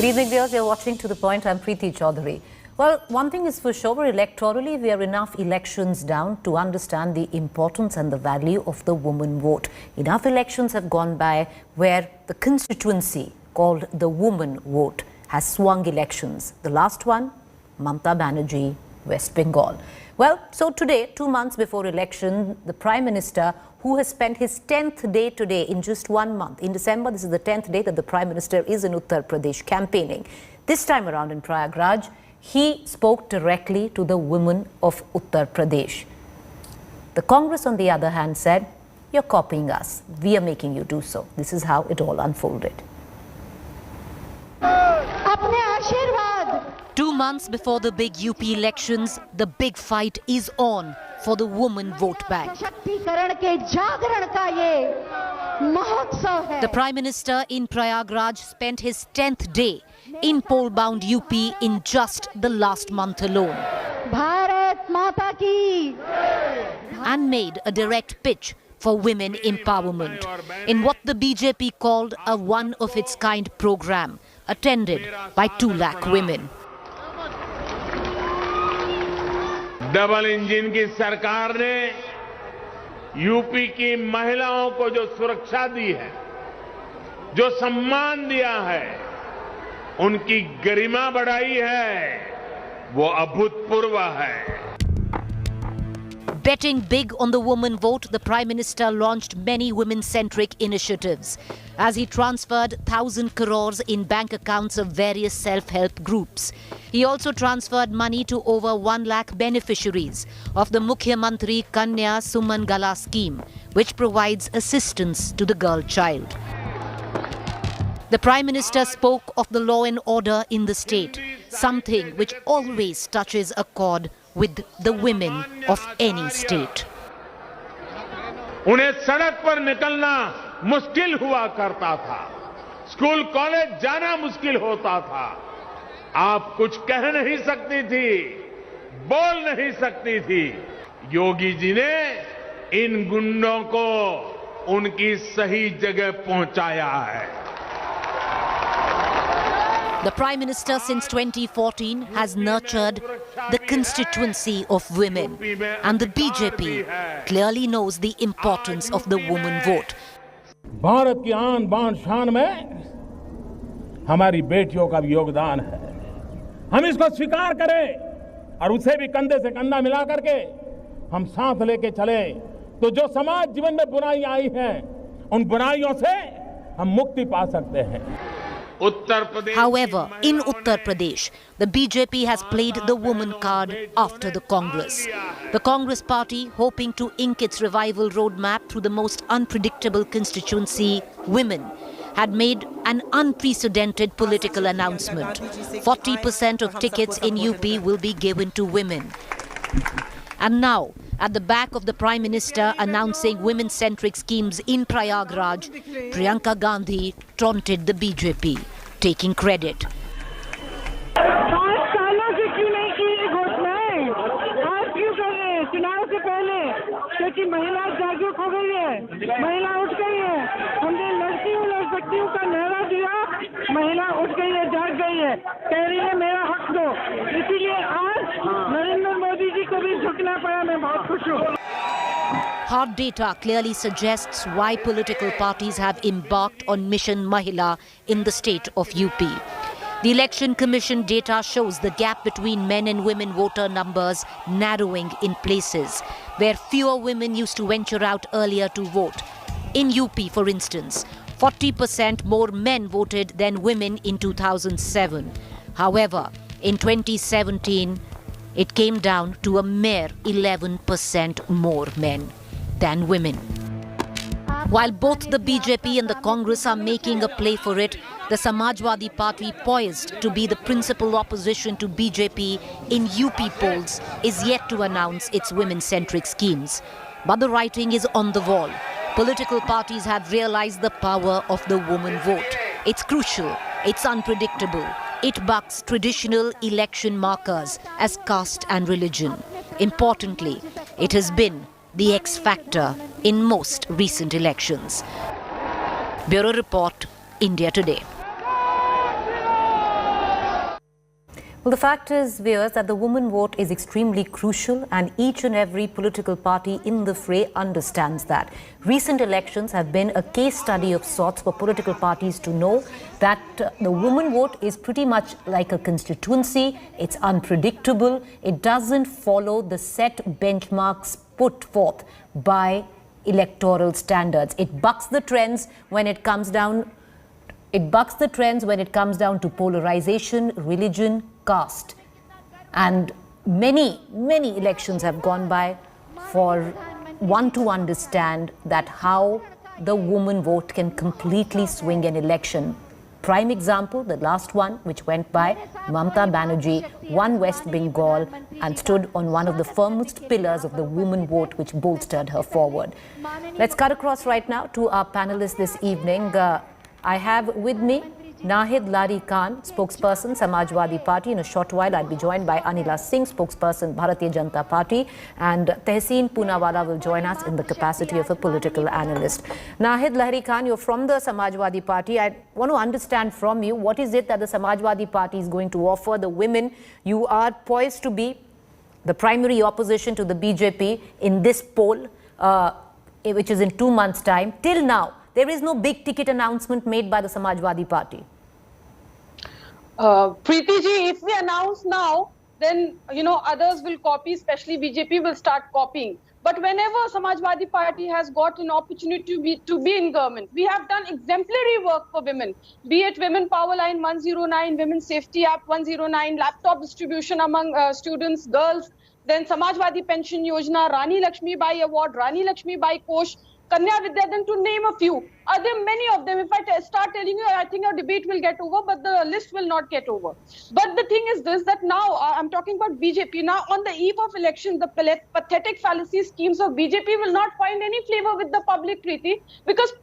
Good evening, viewers. You're watching To The Point. I'm Preeti Chaudhary. Well, one thing is for sure, electorally, we are enough elections down to understand the importance and the value of the woman vote. Enough elections have gone by where the constituency called the woman vote has swung elections. The last one, Mamata Banerjee, West Bengal. Well, so today, 2 months before election, the Prime Minister, who has spent his 10th day today in just 1 month. In December, this is the 10th day that the Prime Minister is in Uttar Pradesh campaigning. This time around in Prayagraj, he spoke directly to the women of Uttar Pradesh. The Congress, on the other hand, said, "You're copying us. We are making you do so." This is how it all unfolded. 2 months before the big UP elections, the big fight is on for the woman vote bank. The Prime Minister in Prayagraj spent his 10th day in poll-bound UP in just the last month alone. Bharat Mata ki! And made a direct pitch for women empowerment in what the BJP called a one-of-its-kind program, attended by 2 lakh women. Double engine की सरकार ने UP की महिलाओं को जो सुरक्षा दी है, जो सम्मान दिया है, उनकी गरिमा बढ़ाई है, वो अभूतपूर्व है. Betting big on the woman vote, the Prime Minister launched many women-centric initiatives as he transferred 1,000 crores in bank accounts of various self-help groups. He also transferred money to over 1 lakh beneficiaries of the Mukhya Mantri Kanya Sumangala scheme, which provides assistance to the girl child. The Prime Minister spoke of the law and order in the state, something which always touches a chord with the women of any state. उन्हें सड़क पर निकलना मुश्किल हुआ करता था, school college जाना मुश्किल होता था. आप कुछ कह नहीं सकती थी, बोल नहीं सकती थी. योगी जी ने इन गुंडों को उनकी सही जगह पहुंचाया है. The Prime Minister since 2014 has nurtured the constituency of women, and the BJP clearly knows the importance of the woman vote. Bharat की आन बान शान में हमारी बेटियों का भी योगदान है. हम इसको स्वीकार करें और उसे भी कंधे से कंधा मिला करके हम साथ लेके चले, तो जो समाज जीवन में बुराई आई है, उन बुराइयों से हम मुक्ति पा सकते हैं. However, in Uttar Pradesh, the BJP has played the woman card after the Congress. The Congress party, hoping to ink its revival roadmap through the most unpredictable constituency, women, had made an unprecedented political announcement. 40% of tickets in UP will be given to women. And now, at the back of the Prime Minister announcing women-centric schemes in Prayagraj, Priyanka Gandhi taunted the BJP, taking credit. 5 सालों से क्यों नहीं की ये घोषणाएं? आज क्यों कर रहे हैं? चुनाव से पहले, क्योंकि महिला जागरूक हो गई है, महिला उठ गई है. हमने लड़की हूँ, लड़ सकती हूँ का नारा दिया, महिला उठ गई है, जाग गई है, कह रही है मेरा हक दो. इसीलिए आज नरेंद्र मोदी जी को भी झुकना पड़ा. मैं बहुत खुश हूँ. Hard data clearly suggests why political parties have embarked on Mission Mahila in the state of UP. The Election Commission data shows the gap between men and women voter numbers narrowing in places where fewer women used to venture out earlier to vote. In UP, for instance, 40% more men voted than women in 2007. However, in 2017, it came down to a mere 11% more men than women. While both the BJP and the Congress are making a play for it, the Samajwadi Party, poised to be the principal opposition to BJP in UP polls, is yet to announce its women-centric schemes. But the writing is on the wall. Political parties have realized the power of the woman vote. It's crucial, it's unpredictable. It bucks traditional election markers as caste and religion. Importantly, it has been the X factor in most recent elections. Bureau Report, India Today. Well, the fact is, viewers, that the woman vote is extremely crucial, and each and every political party in the fray understands that. Recent elections have been a case study of sorts for political parties to know that the woman vote is pretty much like a constituency. It's unpredictable. It doesn't follow the set benchmarks put forth by electoral standards. It bucks the trends when it comes down. It bucks the trends when it comes down to polarization, religion, caste. And many elections have gone by for one to understand that how the woman vote can completely swing an election. Prime example, the last one, which went by, Mamata Banerjee won West Bengal and stood on one of the firmest pillars of the woman vote, which bolstered her forward. Let's cut across right now to our panelists this evening. I have with me Nahid Lari Khan, spokesperson, Samajwadi Party. In a short while, I'll be joined by Anila Singh, spokesperson, Bharatiya Janata Party. And Tehseen Poonawala will join us in the capacity of a political analyst. Nahid Lari Khan, you're from the Samajwadi Party. I want to understand from you, what is it that the Samajwadi Party is going to offer the women? You are poised to be the primary opposition to the BJP in this poll, which is in 2 months' time. Till now, there is no big ticket announcement made by the Samajwadi Party. Preeti ji, if we announce now, then, others will copy, especially BJP will start copying. But whenever Samajwadi Party has got an opportunity to be in government, we have done exemplary work for women, be it Women Power Line 109, Women's Safety App 109, laptop distribution among students, girls, then Samajwadi Pension Yojana, Rani Lakshmi Bai Award, Rani Lakshmi Bai Kosh, Kanya Vidyadan, to name a few. Are there many of them? If I start telling you, I think our debate will get over, but the list will not get over. But the thing is this, that now, I'm talking about BJP, now on the eve of election, the pathetic fallacy schemes of BJP will not find any flavor with the public, Preeti, because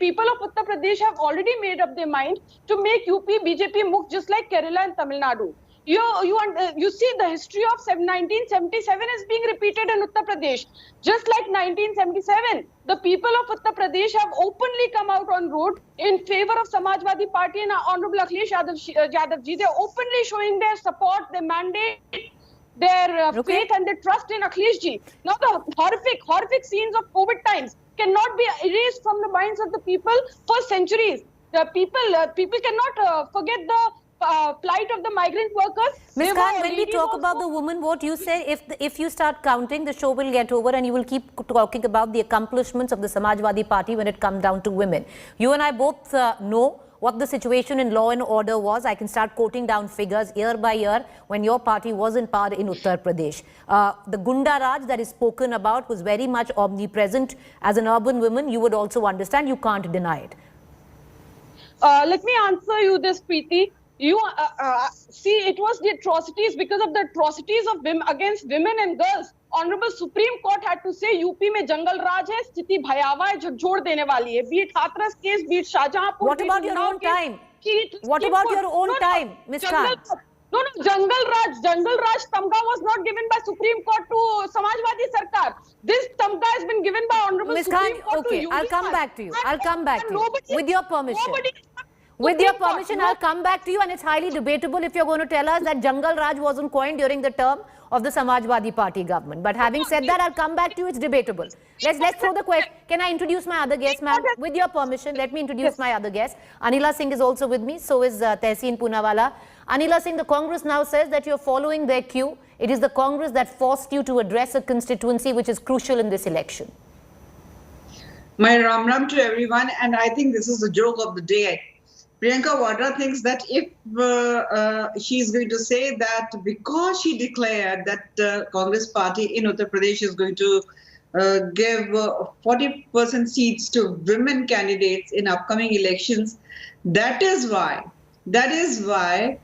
people of Uttar Pradesh have already made up their mind to make UP BJP mukh just like Kerala and Tamil Nadu. You see the history of 1977 is being repeated in Uttar Pradesh. Just like 1977, the people of Uttar Pradesh have openly come out on road in favor of Samajwadi Party and Honorable Akhilesh Yadav ji. They are openly showing their support, their mandate, their faith and their trust in Akhilesh ji. Now the horrific scenes of COVID times cannot be erased from the minds of the people for centuries. The people cannot forget the plight of the migrant workers. Ms. Khan, when we talk about the woman vote, you say if you start counting, the show will get over and you will keep talking about the accomplishments of the Samajwadi Party when it comes down to women. You and I both know what the situation in law and order was. I can start quoting down figures year by year when your party was in power in Uttar Pradesh. The Gunda Raj that is spoken about was very much omnipresent. As an urban woman, you would also understand. You can't deny it. Let me answer you this, Preeti. See, it was the atrocities, because of the atrocities of women against women and girls. Honorable Supreme Court had to say UP में जंगल राज है, स्थिति भयावह है, झकझोर देने वाली है. Be it Hathras case, be it Shahjahanpur. What about your own time? What about your own time, Ms. Khan? No, Jungle Raj Tamga was not given by Supreme Court to Samajwadi Sarkar. This Tamga has been given by Honorable Supreme Court to UP. I'll come back to you. I'll come back to you. With your permission. With your permission, I'll come back to you, and it's highly debatable if you're going to tell us that Jungle Raj wasn't coined during the term of the Samajwadi Party government. But having said that, I'll come back to you. It's debatable. Let's throw the question. Can I introduce my other guest, ma'am? With your permission, let me introduce my other guest. Anila Singh is also with me. So is Tehseen Poonawala. Anila Singh, the Congress now says that you're following their cue. It is the Congress that forced you to address a constituency which is crucial in this election. My Ram to everyone, and I think this is the joke of the day. Priyanka Vadra thinks that if she is going to say that because she declared that Congress party in Uttar Pradesh is going to give 40% seats to women candidates in upcoming elections, that is why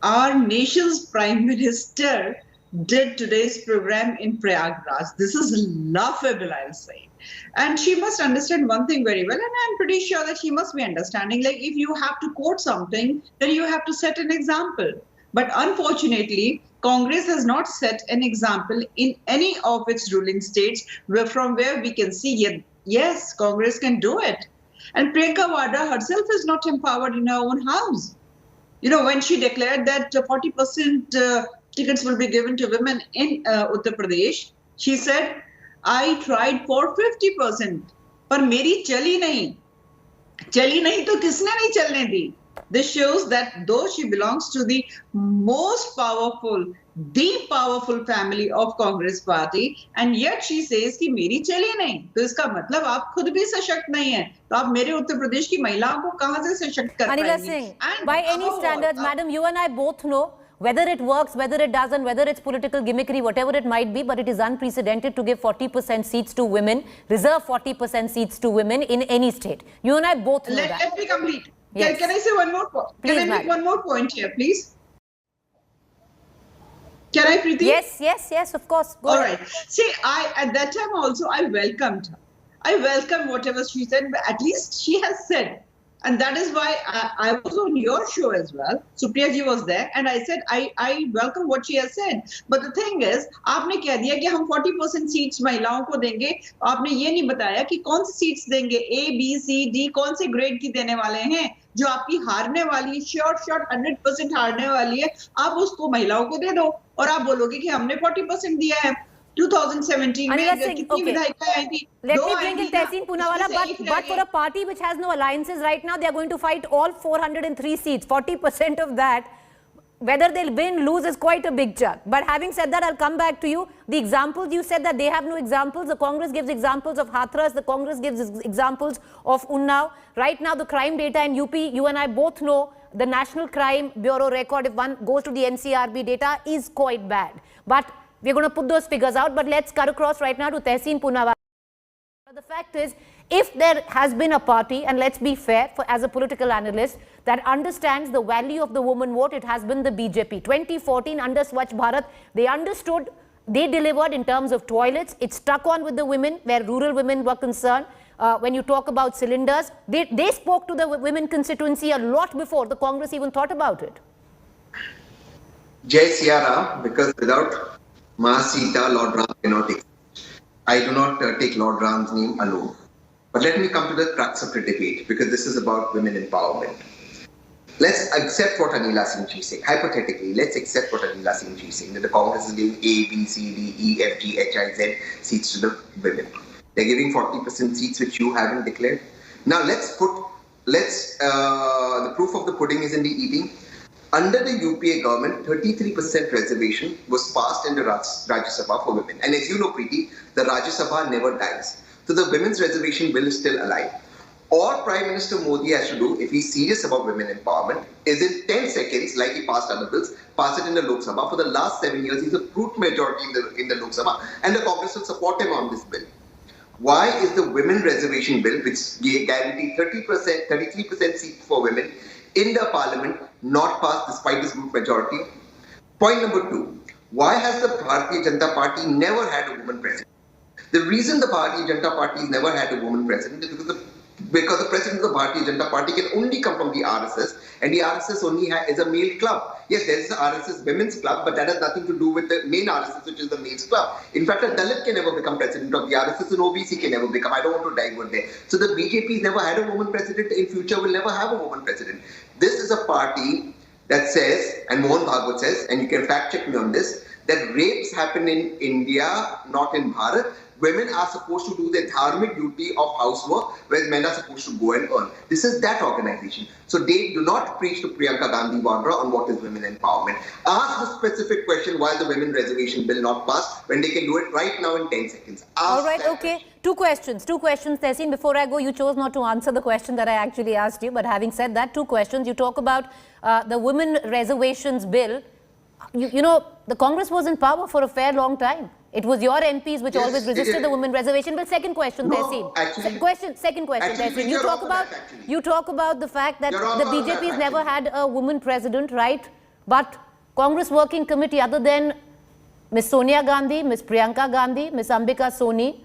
our nation's Prime Minister did today's program in Prayagraj. This is laughable, I'll say. And she must understand one thing very well, and I'm pretty sure that she must be understanding, like if you have to quote something, then you have to set an example. But unfortunately, Congress has not set an example in any of its ruling states from where we can see, yes, Congress can do it. And Priyanka Vadra herself is not empowered in her own house. when she declared that 40% tickets will be given to women in Uttar Pradesh, she said, I tried for 50%, पर मेरी चली नहीं तो किसने नहीं चलने दी? This shows that though she belongs to the most powerful, the powerful family of Congress party, and yet she says कि मेरी चली नहीं, तो इसका मतलब आप खुद भी सशक्त नहीं है, तो आप मेरे उत्तर प्रदेश की महिलाओं को कहां से सशक्त कर पाएंगी? Mahila Singh, by any standards, madam, you and I both know whether it works, whether it doesn't, whether it's political gimmickry, whatever it might be, but it is unprecedented to give 40% seats to women, reserve 40% seats to women in any state. You and I both know that. Let me complete. Yes. Can I say one more point? Please, Can I make one more point here, please? Can I, Preeti? Yes, of course. Go All ahead. right. See, at that time also, I welcomed her. I welcomed whatever she said, but at least she has said. And that is why I was on your show as well. Supriya ji was there, and I said I welcome what she has said. But the thing is, आपने कह दिया कि हम 40% seats महिलाओं को देंगे. आपने ये नहीं बताया कि कौन सी seats देंगे, A, B, C, D, कौन से grade की देने वाले हैं. जो आपकी हारने वाली, short 100% हारने वाली है, आप उसको महिलाओं को दे दो और आप बोलोगे कि हमने 40% दिया है. 2017 में कितनी विधायिकाएं आई थी? Let me bring in Tehseen Poonawalla, but for a party which has no alliances right now, they are going to fight all 403 seats. 40% of that, whether they'll win, lose is quite a big chunk. But having said that, I'll come back to you. The examples, you said that they have no examples. The Congress gives examples of Hathras. The Congress gives examples of Unnao. Right now, the crime data in UP, you and I both know, the National Crime Bureau record, if one goes to the NCRB data, is quite bad. But we're going to put those figures out, but let's cut across right now to Tehseen Poonawalla. The fact is, if there has been a party, and let's be fair, as a political analyst, that understands the value of the woman vote, it has been the BJP. 2014 under Swachh Bharat, they understood, they delivered in terms of toilets, it stuck on with the women, where rural women were concerned. When you talk about cylinders, they spoke to the women constituency a lot before the Congress even thought about it. Jai Siya Ram, because without Ma Sita, Lord Ram cannot exist. I do not take Lord Ram's name alone. But let me come to the crux of the debate, because this is about women empowerment. Let's accept what Anila Singh is saying. Hypothetically, let's accept what Anila Singh is saying, that the Congress is giving A, B, C, D, E, F, G, H, I, Z seats to the women. They're giving 40% seats which you haven't declared. Now the proof of the pudding is in the eating. Under the UPA government, 33% reservation was passed in the Rajya Sabha for women. And as you know, Preeti, the Rajya Sabha never dies. So the women's reservation bill is still alive. All Prime Minister Modi has to do, if he's serious about women empowerment, is in 10 seconds, like he passed other bills, pass it in the Lok Sabha. For the last 7 years, he's a brute majority in the Lok Sabha, and the Congress will support him on this bill. Why is the women reservation bill, which guaranteed 33% seats for women in the parliament, not passed despite this brute majority? Point number 2, why has the Bharatiya Janata Party never had a woman president? The reason the Bharatiya Janata Party has never had a woman president is because the president of the Bharatiya Janata Party can only come from the RSS, and the RSS only is a male club. Yes, there is the RSS women's club, but that has nothing to do with the main RSS, which is the male's club. In fact, a Dalit can never become president of the RSS, and OBC can never become. I don't want to divert there. So the BJP has never had a woman president, in future will never have a woman president. This is a party that says, and Mohan Bhagwat says, and you can fact check me on this, that rapes happen in India, not in Bharat. Women are supposed to do their dharmic duty of housework, whereas men are supposed to go and earn. This is that organization. So they do not preach to Priyanka Gandhi Vadra on what is women empowerment. Ask the specific question, why the women reservation bill not passed, when they can do it right now in 10 seconds. All right, okay. Two questions, Tehseen. Before I go, you chose not to answer the question that I actually asked you. But having said that, 2 questions. You talk about the women reservations bill. You know, the Congress was in power for a fair long time. It was your MPs which always resisted the women reservation bill. Second question, Tehseen. Second question, Tehseen. You talk about the fact that the BJP has never had a woman president, right? But Congress Working Committee, other than Ms. Sonia Gandhi, Ms. Priyanka Gandhi, Ms. Ambika Soni,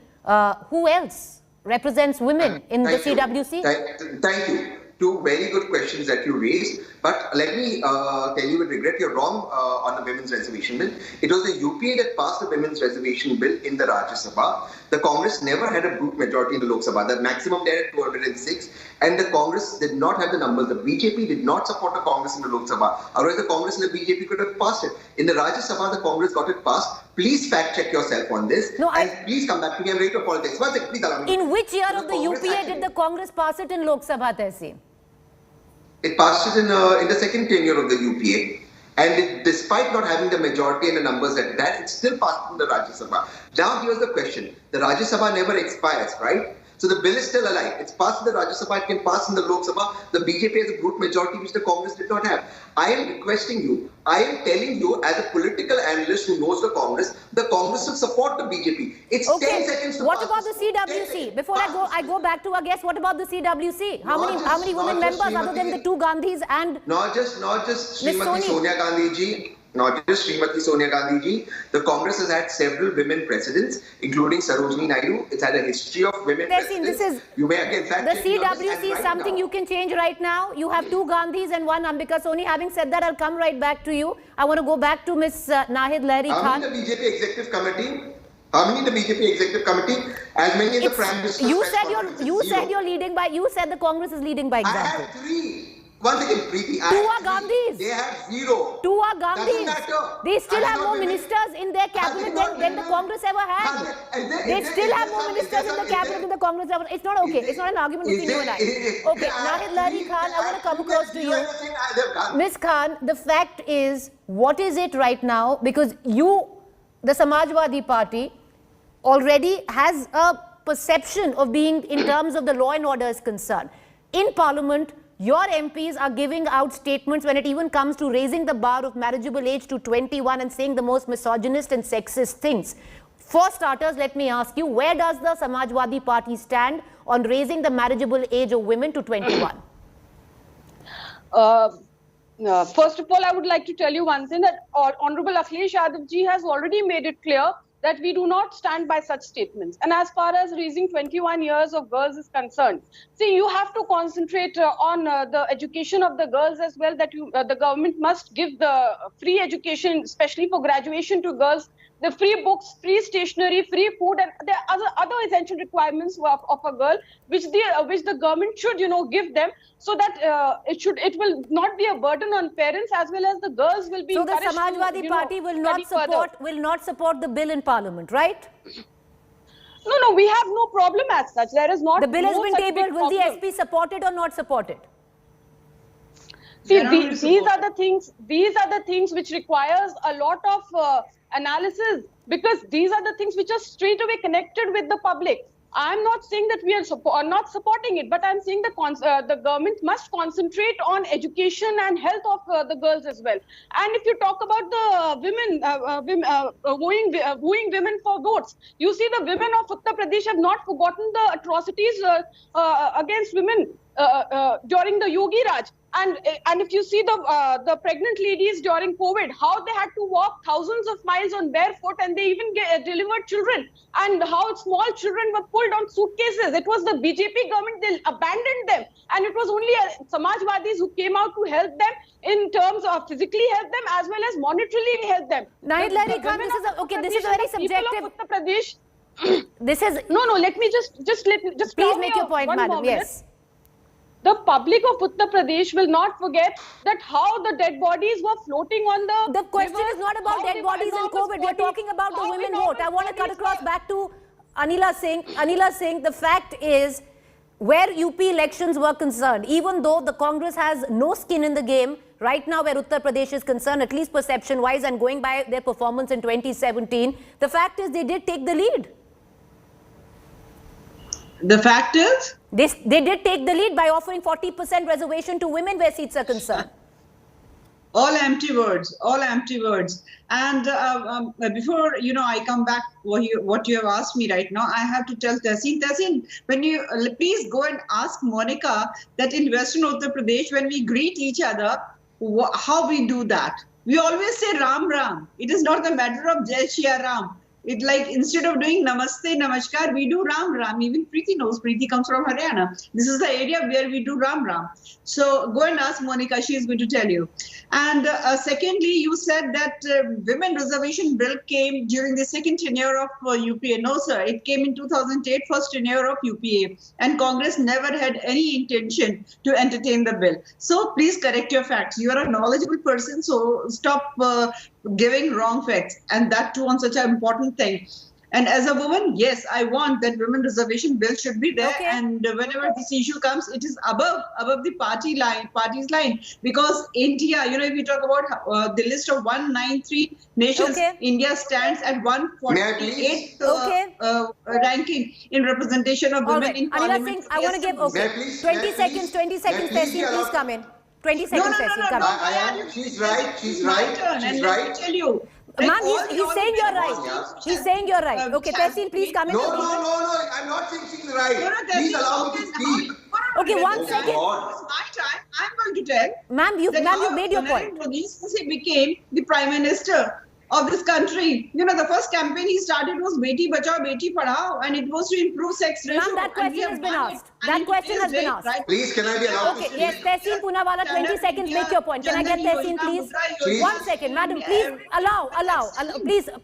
who else represents women in the CWC? Thank you. two very good questions that you raised. But let me tell you with regret, you're wrong on the women's reservation bill. It was the UPA that passed the women's reservation bill in the Rajya Sabha. The Congress never had a brute majority in the Lok Sabha. The maximum there at 206. And the Congress did not have the numbers. The BJP did not support the Congress in the Lok Sabha. Otherwise, the Congress and the BJP could have passed it. In the Rajya Sabha, the Congress got it passed. Please fact check yourself on this. No, and please come back to me. I'm ready to apologize. One second, please allow me. In which year of the UPA did the Congress pass it in Lok Sabha, Tehseen? It passed it in the second tenure of the UPA. And despite not having the majority and the numbers at that, it still passed in the Rajya Sabha. Now here's the question. The Rajya Sabha never expires, right? So the bill is still alive. It's passed in the Rajya Sabha, it can pass in the Lok Sabha. The BJP has a brute majority which the Congress did not have. I am requesting you, I am telling you as a political analyst who knows the Congress should support the BJP. It's Okay. 10 seconds to What pass about the this. CWC? Before I go back to our guest, what about the CWC? How many women members other than the two Gandhis and Not just Srimati Soni. Sonia Gandhi ji, not just Srimati Sonia Gandhi ji. The Congress has had several women presidents, including Sarojini Naidu. It's had a history of women Tehseen, presidents. You may again fact the check me on this, CWC and is right something now- you can change right now. You have two Gandhis and one Ambika Soni. Having said that, I'll come right back to you. I want to go back to Ms. Nahid Lahiri How Khan. many in the BJP executive committee? How many in the BJP executive committee? As many as the Prime Minister. You said you're leading by. You said the Congress is leading by I example. have three. One second, Preeti. I Two have are three. Gandhis. They have zero. Two are Doesn't Gandhis. matter. They still Are they have not more women? ministers in their cabinet than the Congress ever had. They still have more ministers in the cabinet than the Congress ever. It's not okay. It's not an argument between you and I. Okay, Nahid Lahiri Khan, I want to come across to you. Ms. Khan, the fact is, what is it right now? Because you, the Samajwadi Party, already has a perception of being, in terms of the law and order is concerned. In Parliament, your MPs are giving out statements when it even comes to raising the bar of marriageable age to 21 and saying the most misogynist and sexist things. For starters, let me ask you, where does the Samajwadi Party stand on raising the marriageable age of women to 21? First of all, I would like to tell you one thing, that Honorable Akhilesh Yadav ji has already made it clear that we do not stand by such statements. And as far as raising 21 years of girls is concerned, see, you have to concentrate on the education of the girls as well, that the government must give the free education, especially for graduation to girls, the free books, free stationery, free food, and there are other essential requirements of a girl, which the government should, give them, so that it will not be a burden on parents, as well as the girls will be. So the Samajwadi Party will not support the bill in Parliament, right? No, we have no problem as such. There is not. The bill has no been such tabled. big Will the problem. SP support it or not support it? See, these are the things. These are the things which requires a lot of analysis, because these are the things which are straight away connected with the public. I'm not saying that we are not supporting it, but I'm saying the government must concentrate on education and health of the girls as well. And if you talk about the wooing women for votes, you see the women of Uttar Pradesh have not forgotten the atrocities against women during the Yogi Raj. And if you see the pregnant ladies during COVID, how they had to walk thousands of miles on barefoot, and they even delivered children, and how small children were pulled on suitcases. It was the BJP government, they abandoned them, and it was only Samajwadis who came out to help them in terms of physically help them as well as monetarily help them. Nahid Lahiri Khan, this is very subjective. Uttar Pradesh. This is No. Let me just please make your point, madam. Yes. The public of Uttar Pradesh will not forget that how the dead bodies were floating on the. The question rivers, is not about how dead bodies and COVID. We are talking about the women enormous vote. I want to cut bodies across were- back to Anila Singh. Anila Singh, the fact is, where UP elections were concerned, even though the Congress has no skin in the game, right now where Uttar Pradesh is concerned, at least perception-wise and going by their performance in 2017, the fact is they did take the lead. The fact is? They did take the lead by offering 40% reservation to women where seats are concerned. All empty words, all empty words. And before, I come back what you have asked me right now, I have to tell Tehseen, when you please go and ask Monica that in Western Uttar Pradesh, when we greet each other, how we do that. We always say Ram Ram. It is not a matter of Jai Shri Ram. It like instead of doing Namaste, Namaskar, we do Ram Ram. Even Preeti knows. Preeti comes from Haryana. This is the area where we do Ram Ram. So go and ask Monica. She is going to tell you. And secondly, you said that women reservation bill came during the second tenure of UPA. No, sir. It came in 2008, first tenure of UPA. And Congress never had any intention to entertain the bill. So please correct your facts. You are a knowledgeable person, so stop giving wrong facts, and that too on such an important thing. And as a woman, yes, I want that women reservation bill should be there. Okay. And whenever this issue comes, it is above the party's line. Because India, if you talk about the list of 193 nations, Okay. India stands at 148th ranking in representation of All women right. in Anila parliament. Singh, I want to give, May I please- 20 may I seconds, please- 20 seconds, may I please Tehseen, please come in. 20 No, seconds, Tehseen, come in. She's right. She's My right. turn, She's and let me right. tell you. Ma'am, all he's saying the you're women right. which He's have- saying you're right. Okay, which have Tehseen, please come in. No. I'm not saying she's right. No, Please allow me to speak. Okay, one It's second. my time. I'm going to tell. Ma'am, you've made your point. Narendra Modi, since he became the Prime Minister of this country, the first campaign he started was Beti Bachao, Beti Padhao, and it was to improve sex ratio. Ma'am, that And we question have has been done it. asked. And That it question is has been very asked. right. Please, can I be allowed to Okay, speak? yes, Tehseen Poonawalla, 20 seconds, make your point. Can I get Tehseen, please? Please. 1 second, madam, please allow,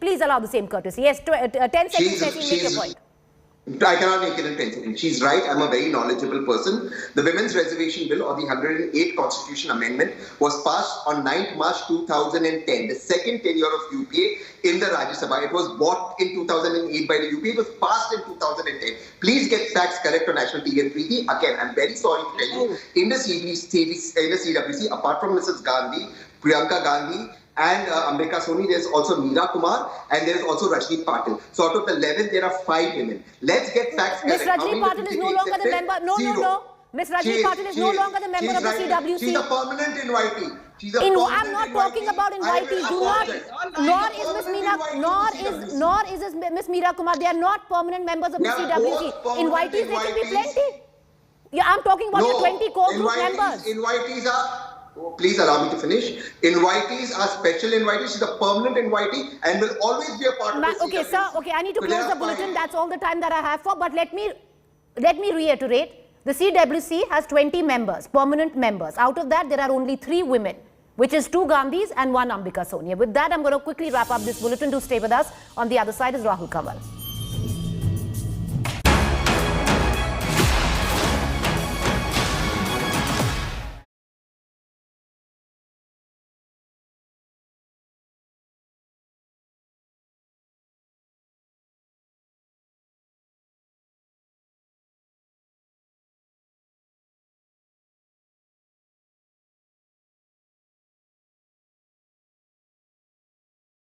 please allow the same courtesy. Yes, 10 seconds, Tehseen, make your point. I cannot make it in 10 seconds. She's right. I'm a very knowledgeable person. The Women's Reservation Bill, or the 108 Constitution Amendment, was passed on 9th March 2010, the second tenure of UPA in the Rajya Sabha. It was bought in 2008 by the UPA. It was passed in 2010. Please get facts correct on national TV. And Preeti, again, I'm very sorry to tell you, in the CWC, apart from Mrs. Gandhi, Priyanka Gandhi, and Ambika Soni, there's also Meera Kumar, and there's also Rajni Patil. So out of the 11, there are 5 women. Let's get facts correct. Miss Rajni Patil is no longer the member. No. Miss Rajni Patil is no longer the member of the CWC. She's a permanent invitee. I'm not talking about invitees. Nor is Miss Meera Kumar. They are not permanent members of the CWC. Invitees, there can be plenty. Yeah, I'm talking about the 20 core group members. Invitees are... Please allow me to finish. Invitees are special invitees. She's a permanent invitee and will always be a part of the CWC. Okay, sir. Okay, I need to close the bulletin. That's all the time that I have for. But let me reiterate. The CWC has 20 members, permanent members. Out of that, there are only 3 women, which is 2 Gandhis and 1 Ambika Sonia. With that, I'm going to quickly wrap up this bulletin. Do stay with us. On the other side is Rahul Kamal.